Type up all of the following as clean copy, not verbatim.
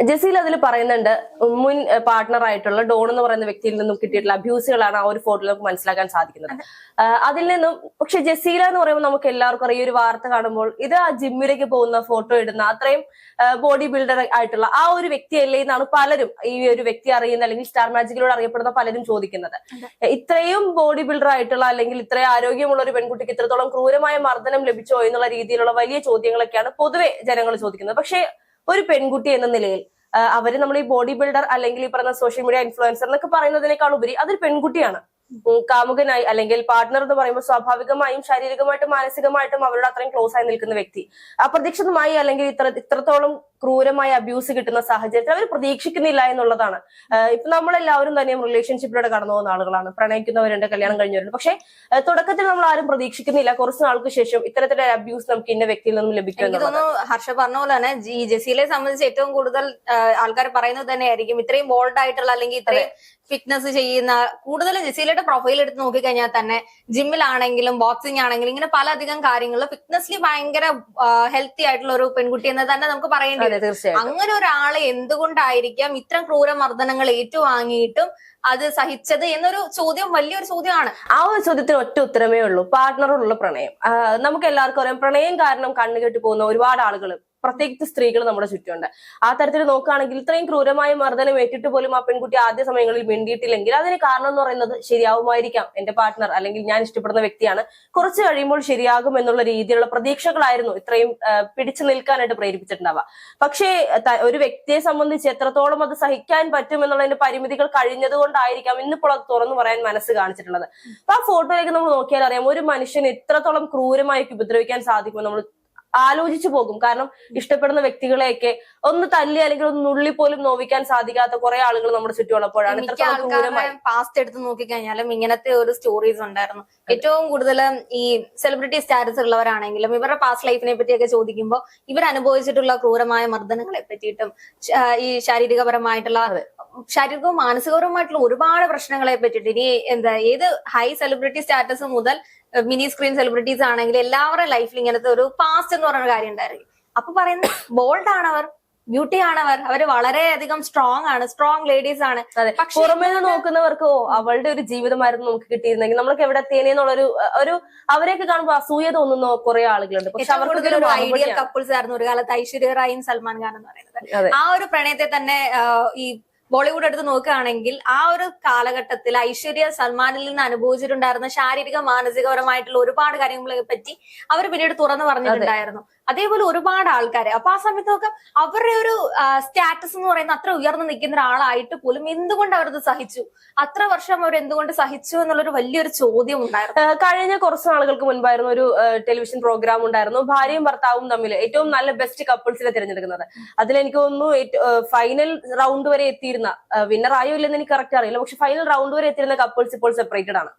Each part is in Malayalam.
ജസീൽ അതിൽ പറയുന്നുണ്ട്, മുൻ പാർട്ട്ണർ ആയിട്ടുള്ള ഡോൺ എന്ന് പറയുന്ന വ്യക്തിയിൽ നിന്നും കിട്ടിയിട്ടുള്ള അബ്യൂസുകളാണ് ആ ഒരു ഫോട്ടോയിൽ നമുക്ക് മനസ്സിലാക്കാൻ സാധിക്കുന്നത്. അതിൽ നിന്നും പക്ഷെ ജസീല എന്ന് പറയുമ്പോൾ നമുക്ക് എല്ലാവർക്കും അറിയാം, ഈ ഒരു വാർത്ത കാണുമ്പോൾ ഇത് ആ ജിമ്മിലേക്ക് പോകുന്ന ഫോട്ടോ ഇടുന്ന അത്രയും ബോഡി ബിൽഡർ ആയിട്ടുള്ള ആ ഒരു വ്യക്തിയല്ലേ എന്നാണ് പലരും, ഈ ഒരു വ്യക്തി അറിയുന്ന അല്ലെങ്കിൽ സ്റ്റാർ മാജിക്കിലൂടെ അറിയപ്പെടുന്ന പലരും ചോദിക്കുന്നത്. ഇത്രയും ബോഡി ബിൽഡർ ആയിട്ടുള്ള അല്ലെങ്കിൽ ഇത്രയും ആരോഗ്യമുള്ള ഒരു പെൺകുട്ടിക്ക് ഇത്രത്തോളം ക്രൂരമായ മർദ്ദനം ലഭിച്ചോ എന്നുള്ള രീതിയിലുള്ള വലിയ ചോദ്യങ്ങളൊക്കെയാണ് പൊതുവെ ജനങ്ങൾ ചോദിക്കുന്നത്. പക്ഷെ ഒരു പെൺകുട്ടി എന്ന നിലയിൽ അവര് നമ്മൾ ഈ ബോഡി ബിൽഡർ അല്ലെങ്കിൽ ഈ പറയുന്ന സോഷ്യൽ മീഡിയ ഇൻഫ്ലുവൻസർ എന്നൊക്കെ പറയുന്നതിനേക്കാൾ ഉപരി അതൊരു പെൺകുട്ടിയാണ്. കാമുകനായി അല്ലെങ്കിൽ പാർട്ട്ണർ എന്ന് പറയുമ്പോൾ സ്വാഭാവികമായും ശാരീരികമായിട്ടും മാനസികമായിട്ടും അവരുടെ അത്രയും ക്ലോസ് ആയി നിൽക്കുന്ന വ്യക്തി അപ്രതീക്ഷിതമായി അല്ലെങ്കിൽ ഇത്രത്തോളം ക്രൂരമായ അബ്യൂസ് കിട്ടുന്ന സാഹചര്യത്തിൽ അവർ പ്രതീക്ഷിക്കുന്നില്ല എന്നുള്ളതാണ്. ഇപ്പൊ നമ്മളെല്ലാവരും തന്നെയും റിലേഷൻഷിപ്പിലൂടെ കടന്നു പോകുന്ന ആളുകളാണ്, പ്രണയിക്കുന്നവരുണ്ട്, കല്യാണം കഴിഞ്ഞവരുണ്ട്. പക്ഷെ തുടക്കത്തിൽ നമ്മൾ ആരും പ്രതീക്ഷിക്കുന്നില്ല കുറച്ച് നാൾക്ക് ശേഷം ഇത്തരത്തിലുള്ള അബ്യൂസ് നമുക്ക് ഇന്ന വ്യക്തിയിൽ നിന്നും ലഭിക്കും. എനിക്ക് തോന്നുന്നു ഹർഷ പറഞ്ഞ പോലെ തന്നെ ഈ ജസീലെ സംബന്ധിച്ച് ഏറ്റവും കൂടുതൽ ആൾക്കാർ പറയുന്നത് തന്നെയായിരിക്കും ഇത്രയും ബോൾഡ് ആയിട്ടുള്ള അല്ലെങ്കിൽ ഇത്രയും ഫിറ്റ്നസ് ചെയ്യുന്ന, കൂടുതലും ജസീലയുടെ പ്രൊഫൈൽ എടുത്ത് നോക്കിക്കഴിഞ്ഞാൽ തന്നെ ജിമ്മിലാണെങ്കിലും ബോക്സിംഗ് ആണെങ്കിലും ഇങ്ങനെ പല അധികം കാര്യങ്ങൾ ഫിറ്റ്നസ്ലി ഭയങ്കര ഹെൽത്തി ആയിട്ടുള്ള ഒരു പെൺകുട്ടി എന്ന് തന്നെ നമുക്ക് പറയേണ്ടി വരും. അങ്ങനെ ഒരാളെ എന്തുകൊണ്ടായിരിക്കാം ഇത്തരം ക്രൂരമർദ്ദനങ്ങൾ ഏറ്റുവാങ്ങിയിട്ടും അത് സഹിച്ചത് എന്നൊരു ചോദ്യം വലിയൊരു ചോദ്യമാണ്. ആ ഒരു ചോദ്യത്തിന് ഒറ്റ ഉത്തരമേ ഉള്ളൂ, പാർട്ട്ണറുള്ള പ്രണയം. നമുക്ക് എല്ലാവർക്കും അറിയാം, പ്രണയം കാരണം കണ്ണുകെട്ടി പോകുന്ന ഒരുപാട് ആളുകൾ, പ്രത്യേകിച്ച് സ്ത്രീകൾ നമ്മുടെ ചുറ്റുമുണ്ട്. ആ തരത്തിൽ നോക്കുകയാണെങ്കിൽ ഇത്രയും ക്രൂരമായ മർദ്ദനം ഏറ്റിട്ട് പോലും ആ പെൺകുട്ടി ആദ്യ സമയങ്ങളിൽ മിണ്ടിയിട്ടില്ലെങ്കിൽ അതിന് കാരണം എന്ന് പറയുന്നത് ശരിയാവുമായിരിക്കാം, എന്റെ പാർട്ട്ണർ അല്ലെങ്കിൽ ഞാൻ ഇഷ്ടപ്പെടുന്ന വ്യക്തിയാണ്, കുറച്ച് കഴിയുമ്പോൾ ശരിയാകും എന്നുള്ള രീതിയിലുള്ള പ്രതീക്ഷകളായിരുന്നു ഇത്രയും പിടിച്ചു നിൽക്കാനായിട്ട് പ്രേരിപ്പിച്ചിട്ടുണ്ടാവുക. പക്ഷേ ഒരു വ്യക്തിയെ സംബന്ധിച്ച് എത്രത്തോളം അത് സഹിക്കാൻ പറ്റും എന്നുള്ളതിന്റെ പരിമിതികൾ കഴിഞ്ഞതുകൊണ്ടായിരിക്കാം ഇന്നിപ്പോൾ അത് തുറന്നു പറയാൻ മനസ്സ് കാണിച്ചിട്ടുള്ളത്. അപ്പൊ ആ ഫോട്ടോയിലേക്ക് നമ്മൾ നോക്കിയാൽ അറിയാം, ഒരു മനുഷ്യന് എത്രത്തോളം ക്രൂരമായി ഉപദ്രവിക്കാൻ സാധിക്കും നമ്മൾ ആലോചിച്ചു പോകും. കാരണം ഇഷ്ടപ്പെടുന്ന വ്യക്തികളെയൊക്കെ ഒന്ന് തല്ലി അല്ലെങ്കിൽ ഒന്ന് നുള്ളി പോലും നോവിക്കാൻ സാധിക്കാത്ത കുറെ ആളുകൾ നമ്മുടെ ചുറ്റുമുള്ളപ്പോഴാണ് പാസ്റ്റ് എടുത്ത് നോക്കിക്കഴിഞ്ഞാലും ഇങ്ങനത്തെ ഒരു സ്റ്റോറീസ് ഉണ്ടായിരുന്നു. ഏറ്റവും കൂടുതൽ ഈ സെലിബ്രിറ്റി സ്റ്റാറ്റസ് ഉള്ളവരാണെങ്കിലും ഇവരുടെ പാസ്റ്റ് ലൈഫിനെ പറ്റിയൊക്കെ ചോദിക്കുമ്പോൾ ഇവർ അനുഭവിച്ചിട്ടുള്ള ക്രൂരമായ മർദ്ദനങ്ങളെ പറ്റിയിട്ടും ഈ ശാരീരികവും മാനസികപരവുമായിട്ടുള്ള ഒരുപാട് പ്രശ്നങ്ങളെ പറ്റിയിട്ട്, ഇനി ഏത് ഹൈ സെലിബ്രിറ്റി സ്റ്റാറ്റസ് മുതൽ മിനി സ്ക്രീൻ സെലിബ്രിറ്റീസ് ആണെങ്കിൽ എല്ലാവരുടെ ലൈഫിൽ ഇങ്ങനത്തെ ഒരു പാസ്റ്റ് എന്ന് പറയുന്ന കാര്യം ഉണ്ടായിരിക്കും. അപ്പൊ പറയുന്നത് ബോൾഡ് ആണവർ, ബ്യൂട്ടി ആണവർ, അവര് വളരെയധികം സ്ട്രോങ് ആണ്, സ്ട്രോങ് ലേഡീസ് ആണ്. പക്ഷെ പുറമേ അവൾക്ക് അവളുടെ ഒരു ജീവിതമായിരുന്നു നമുക്ക് കിട്ടിയിരുന്നെങ്കിൽ നമ്മൾക്ക് എവിടെ എത്തിയെന്നുള്ളൊരു അവരെയൊക്കെ കാണുമ്പോൾ അസൂയ തോന്നുന്ന കുറെ ആളുകളുണ്ട്. പക്ഷെ അവർക്ക് ഐഡിയൽ കപ്പിൾസ് ആയിരുന്നു ഒരു കാലത്ത് ഐശ്വര്യ റായും സൽമാൻ ഖാൻ എന്ന് പറയുന്നത്. ആ ഒരു പ്രണയത്തെ തന്നെ ഈ ബോളിവുഡ് എടുത്ത് നോക്കുകയാണെങ്കിൽ ആ ഒരു കാലഘട്ടത്തിൽ ഐശ്വര്യ സൽമാനിൽ നിന്ന് അനുഭവിച്ചിട്ടുണ്ടായിരുന്ന ശാരീരിക മാനസികപരമായിട്ടുള്ള ഒരുപാട് കാര്യങ്ങളെ പറ്റി അവർ പിന്നീട് തുറന്നു പറഞ്ഞിട്ടുണ്ടായിരുന്നു. അതേപോലെ ഒരുപാട് ആൾക്കാര്. അപ്പൊ ആ സമയത്തൊക്കെ അവരുടെ ഒരു സ്റ്റാറ്റസ് എന്ന് പറയുന്ന അത്ര ഉയർന്നു നിൽക്കുന്ന ഒരാളായിട്ട് പോലും എന്തുകൊണ്ട് അവരത് സഹിച്ചു, അത്ര വർഷം അവർ എന്തുകൊണ്ട് സഹിച്ചു എന്നുള്ളൊരു വലിയൊരു ചോദ്യം ഉണ്ടായിരുന്നു. കഴിഞ്ഞ കുറച്ച് നാളുകൾക്ക് മുൻപായിരുന്നു ഒരു ടെലിവിഷൻ പ്രോഗ്രാം ഉണ്ടായിരുന്നു, ഭാര്യയും ഭർത്താവും തമ്മിൽ ഏറ്റവും നല്ല ബെസ്റ്റ് കപ്പിൾസിനെ തിരഞ്ഞെടുക്കുന്നത്. അതിലെനിക്ക് തോന്നുന്നു ഫൈനൽ റൗണ്ട് വരെ എത്തിയിരുന്ന, വിന്നർ ആയോ ഇല്ലെന്ന് എനിക്ക് കറക്റ്റ് അറിയില്ല, പക്ഷെ ഫൈനൽ റൗണ്ട് വരെ എത്തിയിരുന്ന കപ്പിൾസ് ഇപ്പോൾ സെപ്പറേറ്റഡ് ആണ്.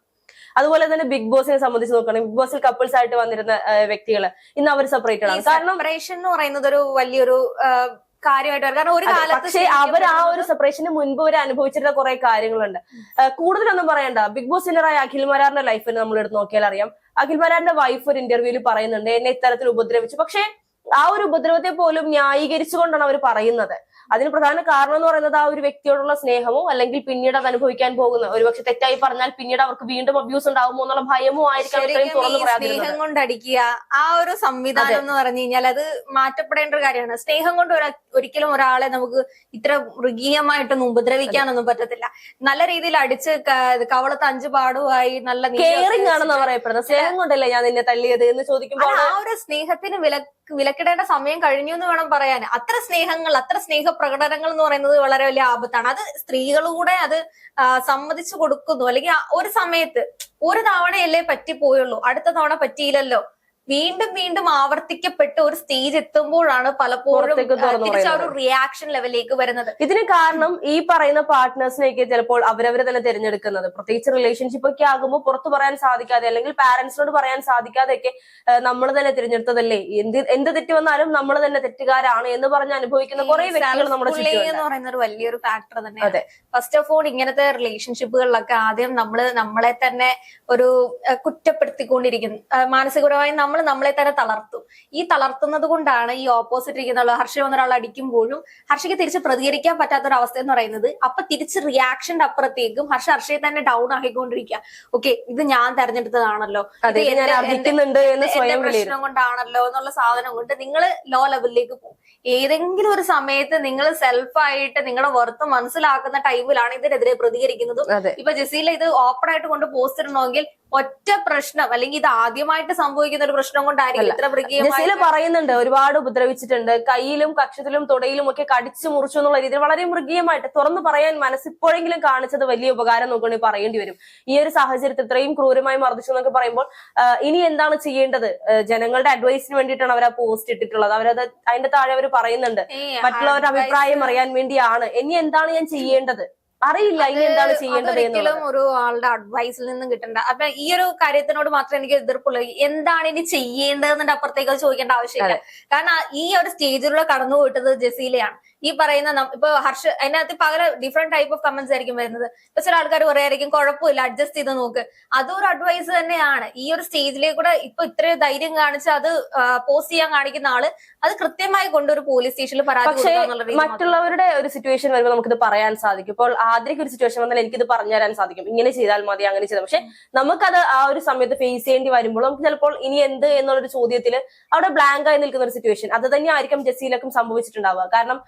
അതുപോലെ തന്നെ ബിഗ് ബോസിനെ സംബന്ധിച്ച് നോക്കുകയാണെങ്കിൽ ബിഗ് ബോസിൽ കപ്പിൾസ് ആയിട്ട് വന്നിരുന്ന വ്യക്തികൾ ഇന്ന് അവർ സെപ്പറേറ്റഡ് ആണ്. കാരണം സെപ്പറേഷൻ എന്ന് പറയുന്നത് ഒരു വലിയൊരു കാര്യമായിട്ട്, കാരണം ഒരു കാലത്ത് പക്ഷേ അവർ ആ ഒരു സെപ്പറേഷന് മുൻപ് വരെ അനുഭവിച്ചിരുന്ന കുറെ കാര്യങ്ങളുണ്ട്. കൂടുതലൊന്നും പറയണ്ട, ബിഗ് ബോസ് വിന്നറായ അഖിൽ മരാറിന്റെ ലൈഫിന് നമ്മൾ എടുത്ത് നോക്കിയാൽ അറിയാം. അഖിൽ മരാറിന്റെ വൈഫ് ഒരു ഇന്റർവ്യൂവിൽ പറയുന്നുണ്ട്, എന്നെ ഇത്തരത്തിൽ ഉപദ്രവിച്ചു. പക്ഷെ ആ ഒരു ഉപദ്രവത്തെ പോലും ന്യായീകരിച്ചുകൊണ്ടാണ് അവർ പറയുന്നത്. അതിന് പ്രധാന കാരണം എന്ന് പറയുന്നത് ആ ഒരു വ്യക്തിയോടുള്ള സ്നേഹമോ അല്ലെങ്കിൽ പിന്നീട് അത് അനുഭവിക്കാൻ പോകുന്ന, ഒരുപക്ഷെ തെറ്റായി പറഞ്ഞാൽ പിന്നീട് അവർക്ക് വീണ്ടും അബ്യൂസ് ഉണ്ടാവുമോ എന്നുള്ള ഭയമോ ആയിരിക്കാം സ്നേഹം കൊണ്ടടിക്കുക. ആ ഒരു സംവിധാനം എന്ന് പറഞ്ഞു കഴിഞ്ഞാൽ അത് മാറ്റപ്പെടേണ്ട ഒരു കാര്യമാണ്. സ്നേഹം കൊണ്ട് ഒരിക്കലും ഒരാളെ നമുക്ക് ഇത്ര മൃഗീയമായിട്ടൊന്നും ഉപദ്രവിക്കാനൊന്നും പറ്റത്തില്ല. നല്ല രീതിയിൽ അടിച്ച് കവളത്ത് 5 പാടുമായി നല്ല കെയറിംഗ് ആണെന്ന് പറയപ്പെടുന്നത്. സ്നേഹം കൊണ്ടല്ലേ ഞാൻ നിന്നെ തള്ളിയത് എന്ന് ചോദിക്കുമ്പോൾ ആ ഒരു സ്നേഹത്തിന് വിലക്കിടേണ്ട സമയം കഴിഞ്ഞു എന്ന് വേണം പറയാൻ. അത്ര സ്നേഹങ്ങൾ, അത്ര സ്നേഹ പ്രകടനങ്ങൾ എന്ന് പറയുന്നത് വളരെ വലിയ ആപത്താണ്. അത് സ്ത്രീകളൂടെ അത് സമ്മതിച്ചു കൊടുക്കുന്നു. അല്ലെങ്കിൽ ഒരു സമയത്ത് ഒരു തവണയല്ലേ പറ്റിപ്പോയുള്ളൂ, അടുത്ത തവണ പറ്റിയില്ലല്ലോ, വീണ്ടും വീണ്ടും ആവർത്തിക്കപ്പെട്ട് ഒരു സ്റ്റേജ് എത്തുമ്പോഴാണ് പലപ്പോഴും തിരിച്ച് ആ ഒരു റിയാക്ഷൻ ലെവലിലേക്ക് വരുന്നത്. ഇതിന് കാരണം ഈ പറയുന്ന പാർട്ട്നേഴ്സിനെയൊക്കെ ചിലപ്പോൾ അവരവരെ തന്നെ തിരഞ്ഞെടുക്കുന്നത്, പ്രത്യേകിച്ച് റിലേഷൻഷിപ്പ് ഒക്കെ ആകുമ്പോൾ പുറത്തു പറയാൻ സാധിക്കാതെ അല്ലെങ്കിൽ പാരന്റ്സിനോട് പറയാൻ സാധിക്കാതെയൊക്കെ നമ്മൾ തന്നെ തിരഞ്ഞെടുത്തതല്ലേ, എന്ത് തെറ്റ് വന്നാലും നമ്മൾ തന്നെ തെറ്റുകാരാണ് എന്ന് പറഞ്ഞ് അനുഭവിക്കുന്ന കുറെ വ്യക്തികൾ നമ്മുടെ ചുറ്റും എന്ന് പറയുന്ന ഒരു വലിയൊരു ഫാക്ടർ തന്നെയാണ്. ഫസ്റ്റ് ഓഫ് ഓൾ ഇങ്ങനത്തെ റിലേഷൻഷിപ്പുകളിലൊക്കെ ആദ്യം നമ്മളെ തന്നെ ഒരു കുറ്റപ്പെടുത്തിക്കൊണ്ടിരിക്കുന്നു. മാനസികപരമായി നമ്മൾ നമ്മൾ നമ്മളെ തന്നെ തളർത്തും. ഈ തളർത്തുന്നത് കൊണ്ടാണ് ഈ ഓപ്പോസിറ്റ് ഇരിക്കുന്ന ഹർഷ ഒരാൾ അടിക്കുമ്പോഴും ഹർഷയ്ക്ക് തിരിച്ച് പ്രതികരിക്കാൻ പറ്റാത്ത ഒരു അവസ്ഥ എന്ന് പറയുന്നത്. അപ്പൊ തിരിച്ച് റിയാക്ഷന്റെ അപ്പുറത്തേക്കും ഹർഷയെ തന്നെ ഡൗൺ ആക്കിക്കൊണ്ടിരിക്കുക. ഓക്കെ, ഇത് ഞാൻ തെരഞ്ഞെടുത്തതാണല്ലോ, എന്റെ പ്രശ്നം കൊണ്ടാണല്ലോ എന്നുള്ള സാധനം കൊണ്ട് നിങ്ങൾ ലോ ലെവലിലേക്ക് പോകും. ഏതെങ്കിലും ഒരു സമയത്ത് നിങ്ങൾ സെൽഫായിട്ട് നിങ്ങളുടെ വർത്ത് മനസ്സിലാക്കുന്ന ടൈമിലാണ് ഇതിനെതിരെ പ്രതികരിക്കുന്നതും. ഇപ്പൊ ജസീല ഇത് ഓപ്പൺ ആയിട്ട് കൊണ്ട് പോസ്റ്റ് ഇടണമെങ്കിൽ ഒറ്റ പ്രശ്നം, അല്ലെങ്കിൽ ഇത് ആദ്യമായിട്ട് സംഭവിക്കുന്ന ഒരു പ്രശ്നം കൊണ്ടായിരിക്കും ഇത്ര ജസീല പറയുന്നുണ്ട്, ഒരുപാട് ഉപദ്രവിച്ചിട്ടുണ്ട്, കയ്യിലും കക്ഷത്തിലും തുടയിലും ഒക്കെ കടിച്ചു മുറിച്ചു എന്നുള്ള രീതിയിൽ വളരെ മൃഗീയമായിട്ട് തുറന്നു പറയാൻ മനസ്സിപ്പോഴെങ്കിലും കാണിച്ചത് വലിയ ഉപകാരം നോക്കുകയാണെങ്കിൽ പറയേണ്ടി വരും. ഈ ഒരു സാഹചര്യത്തിൽ ഇത്രയും ക്രൂരമായി മർദ്ദിച്ചു എന്നൊക്കെ പറയുമ്പോൾ ഇനി എന്താണ് ചെയ്യേണ്ടത്? ജനങ്ങളുടെ അഡ്വൈസിന് വേണ്ടിയിട്ടാണ് അവർ ആ പോസ്റ്റ് ഇട്ടിട്ടുള്ളത്. അവരത് അതിന്റെ താഴെ അവർ പറയുന്നുണ്ട് മറ്റുള്ളവരുടെ അഭിപ്രായം അറിയാൻ വേണ്ടിയാണ്. ഇനി എന്താണ് ഞാൻ ചെയ്യേണ്ടത് അറിയില്ല, ഇനി എന്താണ് ചെയ്യേണ്ടത് ഒരിക്കലും ഒരു ആളുടെ അഡ്വൈസിൽ നിന്നും കിട്ടണ്ട. അപ്പൊ ഈ ഒരു കാര്യത്തിനോട് മാത്രമേ എനിക്ക് എതിർപ്പുള്ളൂ. എന്താണ് ഇനി ചെയ്യേണ്ടതെന്നിട്ട് അപ്പുറത്തേക്ക് ചോദിക്കേണ്ട ആവശ്യമില്ല. കാരണം ഈ ഒരു സ്റ്റേജിലൂടെ കടന്നു പോയിട്ടത് ജസീലയാണ്. ഈ പറയുന്ന ഇപ്പൊ ഹർഷ അതിനകത്ത് പകരം ഡിഫറെന്റ് ടൈപ്പ് ഓഫ് കമന്റ്സ് ആയിരിക്കും വരുന്നത്. ഇപ്പൊ ചില ആൾക്കാർ പറയായിരിക്കും കുഴപ്പമില്ല, അഡ്ജസ്റ്റ് ചെയ്ത് നോക്ക്. അതൊരു അഡ്വൈസ് തന്നെയാണ്. ഈ ഒരു സ്റ്റേജിലേക്ക് കൂടെ ഇപ്പൊ ഇത്രയും ധൈര്യം കാണിച്ച് അത് പോസ്റ്റ് ചെയ്യാൻ കാണിക്കുന്ന ആള് അത് കൃത്യമായി കൊണ്ടൊരു പോലീസ് സ്റ്റേഷനിൽ പരാതി കൊടുക്കുക. മറ്റുള്ളവരുടെ ഒരു സിറ്റുവേഷൻ വരുമ്പോൾ നമുക്കിത് പറയാൻ സാധിക്കും. ഇപ്പോൾ ആദ്യമൊക്കെ ഒരു സിറ്റുവേഷൻ വന്നാൽ എനിക്കിത് പറഞ്ഞു തരാൻ സാധിക്കും, ഇങ്ങനെ ചെയ്താൽ മതി, അങ്ങനെ ചെയ്താൽ. പക്ഷെ നമുക്കത് ആ ഒരു സമയത്ത് ഫേസ് ചെയ്യേണ്ടി വരുമ്പോൾ നമുക്ക് ചിലപ്പോൾ ഇനി എന്ത് എന്നുള്ളൊരു ചോദ്യത്തിൽ അവിടെ ബ്ലാങ്ക് ആയി നിൽക്കുന്ന ഒരു സിറ്റുവേഷൻ അത് തന്നെ ആയിരിക്കും ജസീലക്കും സംഭവിച്ചിട്ടുണ്ടാവുക. കാരണം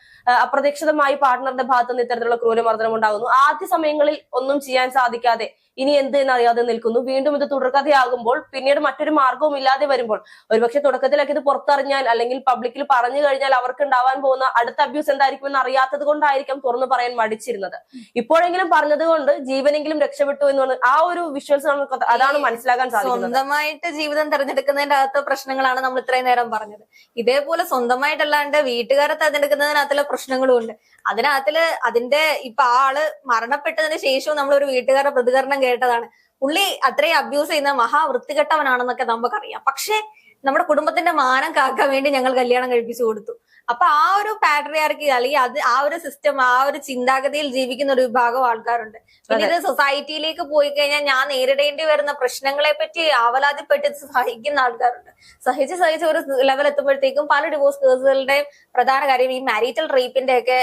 അപ്രതീക്ഷിതമായി പാർട്ട്ണറുടെ ഭാഗത്ത് നിന്ന് ഇത്തരത്തിലുള്ള ക്രൂരമർദ്ദനം ഉണ്ടാകുന്നു. ആദ്യ സമയങ്ങളിൽ ഒന്നും ചെയ്യാൻ സാധിക്കാതെ ഇനി എന്ത് എന്നറിയാതെ നിൽക്കുന്നു. വീണ്ടും ഇത് തുടർക്കഥയാകുമ്പോൾ പിന്നീട് മറ്റൊരു മാർഗവും ഇല്ലാതെ വരുമ്പോൾ ഒരുപക്ഷെ തുടക്കത്തിലൊക്കെ ഇത് പുറത്തറിഞ്ഞാൽ അല്ലെങ്കിൽ പബ്ലിക്കിൽ പറഞ്ഞു കഴിഞ്ഞാൽ അവർക്ക് ഉണ്ടാവാൻ പോകുന്ന അടുത്ത അബ്യൂസ് എന്തായിരിക്കും എന്ന് അറിയാത്തത് കൊണ്ടായിരിക്കും തുറന്നു പറയാൻ മടിച്ചിരുന്നത്. ഇപ്പോഴെങ്കിലും പറഞ്ഞത് കൊണ്ട് ജീവനെങ്കിലും രക്ഷപ്പെട്ടു എന്ന് ആ ഒരു വിഷ്വൽസ് അതാണ് മനസ്സിലാക്കാൻ സാധിക്കുന്നത്. സ്വന്തമായിട്ട് ജീവിതം തെരഞ്ഞെടുക്കുന്നതിന്റെ അകത്ത് പ്രശ്നങ്ങളാണ് നമ്മൾ ഇത്രയും നേരം പറഞ്ഞത്. ഇതേപോലെ സ്വന്തമായിട്ടല്ലാണ്ട് വീട്ടുകാരെ തെരഞ്ഞെടുക്കുന്നതിനകത്തുള്ള പ്രശ്നങ്ങളും ഉണ്ട്. അതിന്റെ ഇപ്പൊ ആള് മരണപ്പെട്ടതിന് ശേഷവും നമ്മൾ ഒരു വീട്ടുകാരുടെ പ്രതികരണം കേട്ടതാണ്. പുള്ളി അത്രയും അബ്യൂസ് ചെയ്യുന്ന മഹാവൃത്തികെട്ടവനാണെന്നൊക്കെ നമുക്കറിയാം. പക്ഷെ നമ്മുടെ കുടുംബത്തിന്റെ മാനം കാക്കാൻ വേണ്ടി ഞങ്ങൾ കല്യാണം കഴിപ്പിച്ചു കൊടുത്തു. അപ്പൊ ആ ഒരു പാട്രിയാർക്കി അല്ലെങ്കിൽ ആ ഒരു സിസ്റ്റം, ആ ഒരു ചിന്താഗതിയിൽ ജീവിക്കുന്ന ഒരു വിഭാഗം ആൾക്കാരുണ്ട്. പിന്നെ ഇത് സൊസൈറ്റിയിലേക്ക് പോയി കഴിഞ്ഞാൽ ഞാൻ നേരിടേണ്ടി വരുന്ന പ്രശ്നങ്ങളെ പറ്റി ആവലാതിപ്പെട്ട് സഹിക്കുന്ന ആൾക്കാരുണ്ട്. സഹിച്ച് ഒരു ലെവൽ എത്തുമ്പോഴത്തേക്കും പല ഡിവോഴ്സ് കേസുകളുടെയും പ്രധാന കാര്യം ഈ മാരിറ്റൽ റേപ്പിന്റെ ഒക്കെ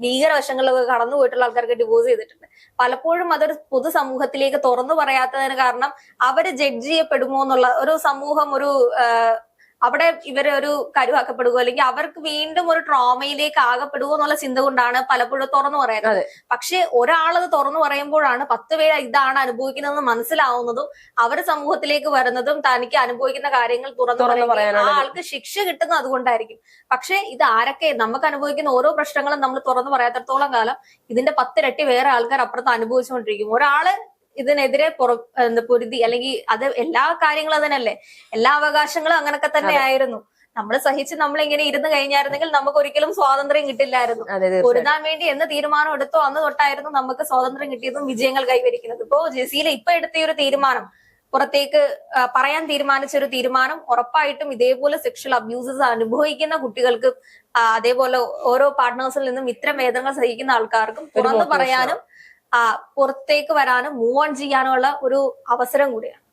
ഭീകരവശങ്ങളിലൊക്കെ കടന്നു പോയിട്ടുള്ള ആൾക്കാർക്ക് ഡിവോഴ്സ് ചെയ്തിട്ടുണ്ട്. പലപ്പോഴും അതൊരു പൊതുസമൂഹത്തിലേക്ക് തുറന്നു പറയാത്തതിന് കാരണം അവര് ജഡ്ജ് ചെയ്യപ്പെടുമോ എന്നുള്ള ഒരു സമൂഹം അവിടെ ഇവരെ ഒരു കരുവാക്കപ്പെടുകയോ അല്ലെങ്കിൽ അവർക്ക് വീണ്ടും ഒരു ട്രോമയിലേക്ക് ആകപ്പെടുകയോ എന്നുള്ള ചിന്ത കൊണ്ടാണ് പലപ്പോഴും തുറന്നു പറയുന്നത്. പക്ഷെ ഒരാളത് തുറന്നു പറയുമ്പോഴാണ് 10 പേര് ഇതാണ് അനുഭവിക്കുന്നതെന്ന് മനസ്സിലാവുന്നതും അവർ സമൂഹത്തിലേക്ക് വരുന്നതും തനിക്ക് അനുഭവിക്കുന്ന കാര്യങ്ങൾ തുറന്നു പറയാൻ ആ ആൾക്ക് ശിക്ഷ കിട്ടുന്നത് അതുകൊണ്ടായിരിക്കും. പക്ഷെ ഇത് ആരൊക്കെ നമുക്ക് അനുഭവിക്കുന്ന ഓരോ പ്രശ്നങ്ങളും നമ്മൾ തുറന്നു പറയാത്തടത്തോളം കാലം ഇതിന്റെ 10 ഇരട്ടി വേറെ ആൾക്കാർ അപ്പുറത്ത് അനുഭവിച്ചുകൊണ്ടിരിക്കും. ഒരാള് ഇതിനെതിരെ പൊരുതി അല്ലെങ്കിൽ അത് എല്ലാ കാര്യങ്ങളും അതിനല്ലേ, എല്ലാ അവകാശങ്ങളും അങ്ങനൊക്കെ തന്നെ ആയിരുന്നു. നമ്മൾ സഹിച്ച് നമ്മളിങ്ങനെ ഇരുന്ന് കഴിഞ്ഞായിരുന്നെങ്കിൽ നമുക്ക് ഒരിക്കലും സ്വാതന്ത്ര്യം കിട്ടില്ലായിരുന്നു. പൊരുതാൻ വേണ്ടി എന്ന് തീരുമാനം എടുത്തോ അന്ന് തൊട്ടായിരുന്നു നമുക്ക് സ്വാതന്ത്ര്യം കിട്ടിയതും വിജയങ്ങൾ കൈവരിക്കുന്നത്. ഇപ്പോ ജസീല ഇപ്പൊ എടുത്ത ഒരു തീരുമാനം, പുറത്തേക്ക് പറയാൻ തീരുമാനിച്ച ഒരു തീരുമാനം ഉറപ്പായിട്ടും ഇതേപോലെ സെക്ഷൽ അബ്യൂസസ് അനുഭവിക്കുന്ന കുട്ടികൾക്ക് അതേപോലെ ഓരോ പാർട്ട്നേഴ്സിൽ നിന്നും ഇത്തരം വേദനകൾ സഹിക്കുന്ന ആൾക്കാർക്കും തുറന്നു പറയാനും പുറത്തേക്ക് വരാനും മൂവ് ഓൺ ചെയ്യാനുള്ള ഒരു അവസരം കൂടിയാണ്.